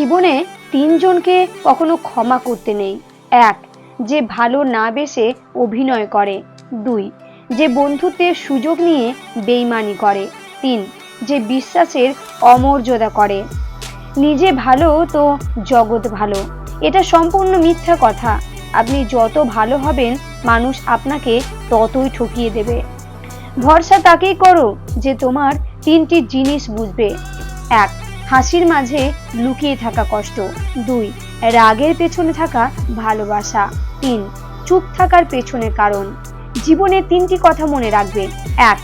জীবনে তিনজনকে কখনো ক্ষমা করতে নেই। এক, যে ভালো না বেসে অভিনয় করে। দুই, যে বন্ধুত্বের সুযোগ নিয়ে বেইমানি করে। তিন, যে বিশ্বাসের অমর্যাদা করে। নিজে ভালো তো জগৎ ভালো, এটা সম্পূর্ণ মিথ্যা কথা। আপনি যত ভালো হবেন মানুষ আপনাকে ততই ঠকিয়ে দেবে। ভরসা তাকেই করো যে তোমার তিনটি জিনিস বুঝবে। এক, হাসির মাঝে লুকিয়ে থাকা কষ্ট। দুই, রাগের পেছনে থাকা ভালোবাসা। তিন, চুপ থাকার পেছনে কারণ। জীবনে তিনটি কথা মনে রাখবে। এক,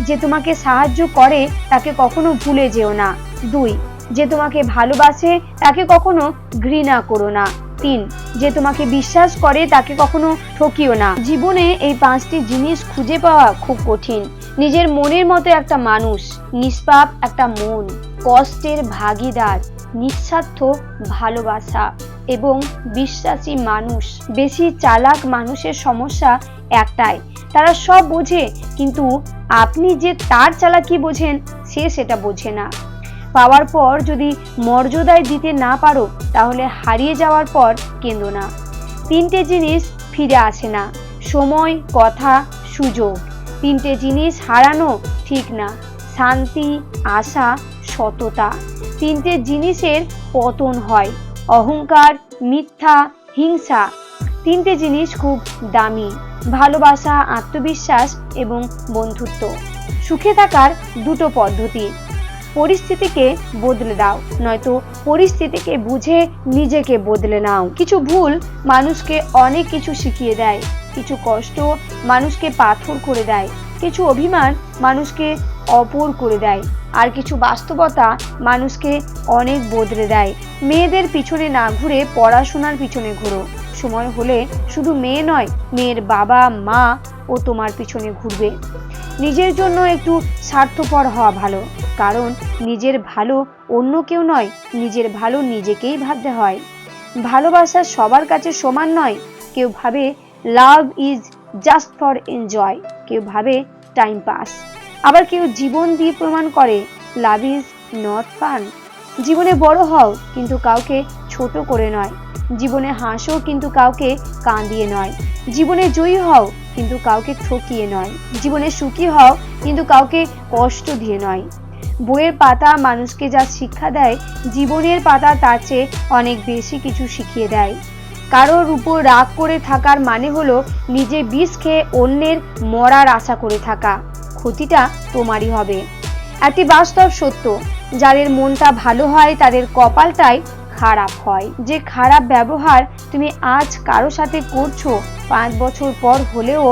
যে তোমাকে সাহায্য করে তাকে কখনো ভুলে যেও না। দুই, যে তোমাকে ভালোবাসে তাকে কখনো ঘৃণা করো না। তিন, যে তোমাকে বিশ্বাস করে তাকে কখনো ঠকিও না। জীবনে এই পাঁচটি জিনিস খুঁজে পাওয়া খুব কঠিন। নিজের মনের মতো একটা মানুষ, নিষ্পাপ একটা মন, কষ্টের ভাগিদার, নিঃস্বার্থ ভালোবাসা এবং বিশ্বাসী মানুষ। বেশি চালাক মানুষের সমস্যা একটাই, তারা সব বোঝে কিন্তু আপনি যে তার চালাকি বোঝেন সে সেটা বোঝে না। পাওয়ার পর যদি মর্যাদায় দিতে না পারো তাহলে হারিয়ে যাওয়ার পর কেঁদো না। তিনটে জিনিস ফিরে আসে না, সময়, কথা, সুযোগ। তিনটে জিনিস হারানো ঠিক না, শান্তি, আশা, সততা। তিনটে জিনিসের পতন হয়, অহংকার, মিথ্যা, হিংসা। তিনটে জিনিস খুব দামি, ভালোবাসা, আত্মবিশ্বাস এবং বন্ধুত্ব। সুখে থাকার দুটো পদ্ধতি। পরিস্থিতিকে বদলে দাও, নয়তো পরিস্থিতিকে বুঝে নিজেকে বদলে নাও। কিছু ভুল মানুষকে অনেক কিছু শিখিয়ে দেয়, কিছু কষ্ট মানুষকে পাথর করে দেয়, কিছু অভিমান মানুষকে অপর করে দেয়, আর কিছু বাস্তবতা মানুষকে অনেক বদলে দেয়। মেয়েদের পিছনে না ঘুরে পড়াশোনার পিছনে ঘুরো। সময় হলে শুধু মেয়ে নয়, মেয়ের বাবা মা ও তোমার পিছনে ঘুরবে। নিজের জন্য একটু স্বার্থপর হওয়া ভালো, কারণ নিজের ভালো অন্য কেউ নয়, নিজের ভালো নিজেকেই ভাবতে হয়। ভালোবাসা সবার কাছে সমান নয়। কেউ ভাবে love is just for enjoy, কেউ ভাবে টাইম পাস, আবার কেউ জীবন দিয়ে প্রমাণ করে লাভ ইজ নট ফান। জীবনে বড় হও কিন্তু কাউকে ছোট করে নয়, জীবনে হাসো কিন্তু কাউকে কাঁদিয়ে নয়, জীবনে জয়ী হও কিন্তু কাউকে ঠকিয়ে নয়, জীবনে সুখী হও কিন্তু কাউকে কষ্ট দিয়ে নয়। বইয়ের পাতা মানুষকে যা শিক্ষা দেয়, জীবনের পাতা তার চেয়ে অনেক বেশি কিছু শিখিয়ে দেয়। কারোর উপর রাগ করে থাকার মানে হলো নিজে বিষ খেয়ে অন্যের মরার আশা করে থাকা। ক্ষতিটা তোমারই হবে। একটি বাস্তব সত্য, যাদের মনটা ভালো হয় তাদের কপালটাই খারাপ হয়। যে খারাপ ব্যবহার তুমি আজ কারো সাথে করছো 5 বছর পর হলেও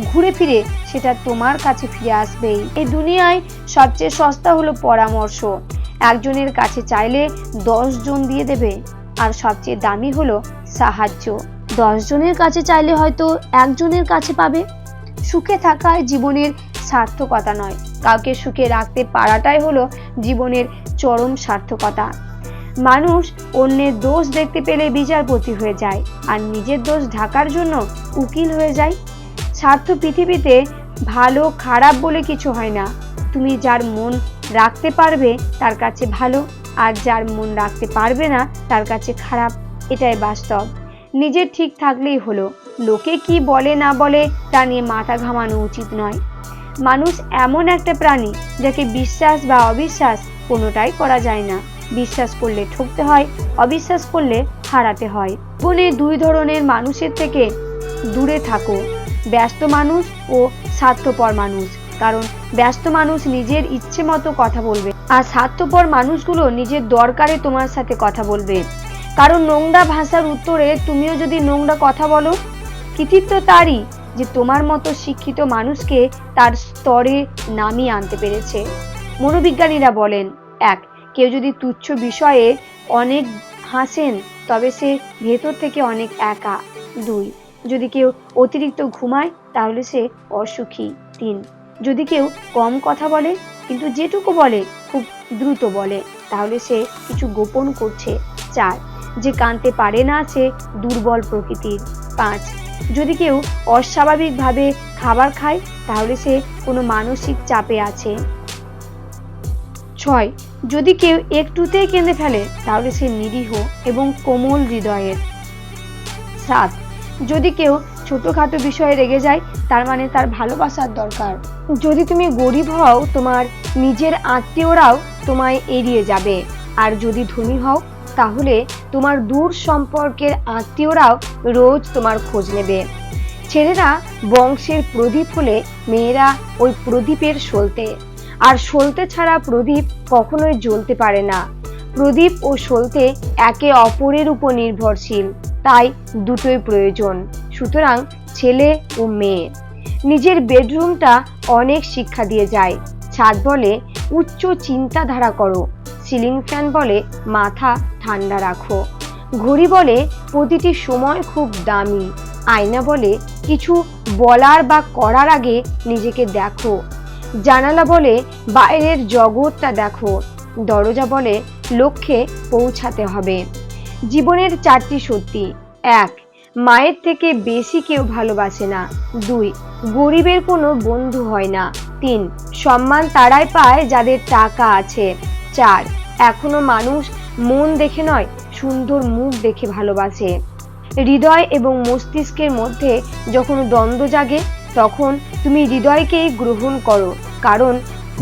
ঘুরে ফিরে সেটা তোমার কাছে ফিরে আসবেই। এই দুনিয়ায় সবচেয়ে সস্তা হলো পরামর্শ। একজনের কাছে চাইলে 10 জন দিয়ে দেবে, আর সবচেয়ে দামি হলো সাহায্য। 10 জনের কাছে চাইলে হয়তো একজনের কাছে পাবে। সুখে থাকায় জীবনের সার্থকতা নয়, কাউকে সুখে রাখতে পারাটাই হলো জীবনের চরম সার্থকতা। মানুষ অন্যের দোষ দেখতে পেলে বিচারপতি হয়ে যায়, আর নিজের দোষ ঢাকার জন্য উকিল হয়ে যায়। স্বার্থ পৃথিবীতে ভালো খারাপ বলে কিছু হয় না। তুমি যার মন রাখতে পারবে তার কাছে ভালো, আর যার মন রাখতে পারবে না তার কাছে খারাপ, এটাই বাস্তব। নিজে ঠিক থাকলেই হলো, লোকে কি বলে না বলে তা নিয়ে মাথা ঘামানো উচিত নয়। মানুষ এমন একটা প্রাণী যাকে বিশ্বাস বা অবিশ্বাস কোনোটাই করা যায় না। বিশ্বাস করলে ঠকতে হয়, অবিশ্বাস করলে হারাতে হয়। জীবনে দুই ধরনের মানুষের থেকে দূরে থাকো, ব্যস্ত মানুষ ও স্বার্থপর মানুষ। কারণ ব্যস্ত মানুষ নিজের ইচ্ছে মতো কথা বলবে, আর স্বার্থপর মানুষগুলো নিজের দরকারে তোমার সাথে কথা বলবে। কারণ নোংরা ভাষার উত্তরে তুমিও যদি নোংরা কথা বলো, কৃতিত্ব তারই যে তোমার মতো শিক্ষিত মানুষকে তার স্তরে নামিয়ে আনতে পেরেছে। মনোবিজ্ঞানীরা বলেন, এক, কেউ যদি তুচ্ছ বিষয়ে অনেক হাসেন তবে সে ভেতর থেকে অনেক একা। দুই, যদি কেউ অতিরিক্ত ঘুমায় তাহলে সে অসুখী। তিন, যদি কেউ কম কথা বলে কিন্তু যেটুকু বলে খুব দ্রুত বলে তাহলে সে কিছু গোপন করছে। চার, যে কাঁদতে পারে না সে দুর্বল প্রকৃতির। পাঁচ, যদি কেউ অস্বাভাবিকভাবে খাবার খায় তাহলে সে কোনো মানসিক চাপে আছে। ছয়, যদি কেউ একটুতেই কেঁদে ফেলে তাহলে সে নিরীহ এবং কোমল হৃদয়ের। 7, যদি কেউ ছোটখাটো বিষয়ে রেগে যায় তার মানে তার ভালোবাসার দরকার। যদি তুমি গরিব হও তোমার নিজের আত্মীয়রাও তোমায় এড়িয়ে যাবে, আর যদি ধনী হও তাহলে তোমার দূর সম্পর্কের আত্মীয়রাও রোজ তোমার খোঁজ নেবে। ছেলেরা বংশের প্রদীপ হলে মেয়েরা ওই প্রদীপের সলতে, আর সলতে ছাড়া প্রদীপ কখনোই জ্বলতে পারে না। প্রদীপ ও সলতে একে অপরের উপর নির্ভরশীল, তাই দুটোই প্রয়োজন। সুতরাং ছেলে ও মেয়ে। নিজের বেডরুমটা অনেক শিক্ষা দিয়ে যায়। ছাদ বলে উচ্চ চিন্তাধারা করো, সিলিং ফ্যান বলে মাথা ঠান্ডা রাখো, ঘড়ি বলে প্রতিটি সময় খুব দামি, আয়না বলে কিছু বলার বা করার আগে নিজেকে দেখো, জানালা বলে বাইরের জগৎটা দেখো, দরজা বলে লক্ষ্যে পৌঁছাতে হবে। জীবনের 4টি সত্যি। 1, মায়ের থেকে বেশি কেউ ভালোবাসে না। 2, গরিবের কোনো বন্ধু হয় না। 3, সম্মান তারাই পায় যাদের টাকা আছে। 4, এখনো মানুষ মন দেখে নয়, সুন্দর মুখ দেখে ভালোবাসে। হৃদয় এবং মস্তিষ্কের মধ্যে যখন দ্বন্দ্ব জাগে তখন তুমি হৃদয়কেই গ্রহণ করো, কারণ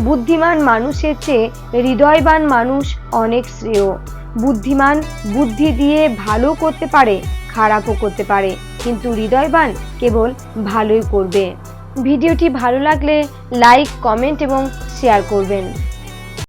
বুদ্ধিমান মানুষের চেয়ে হৃদয়বান মানুষ অনেক শ্রেয়। বুদ্ধিমান বুদ্ধি দিয়ে ভালো করতে পারে, খারাপও করতে পারে, কিন্তু হৃদয়বান কেবল ভালোই করবে। ভিডিওটি ভালো লাগলে লাইক, কমেন্ট এবং শেয়ার করবেন।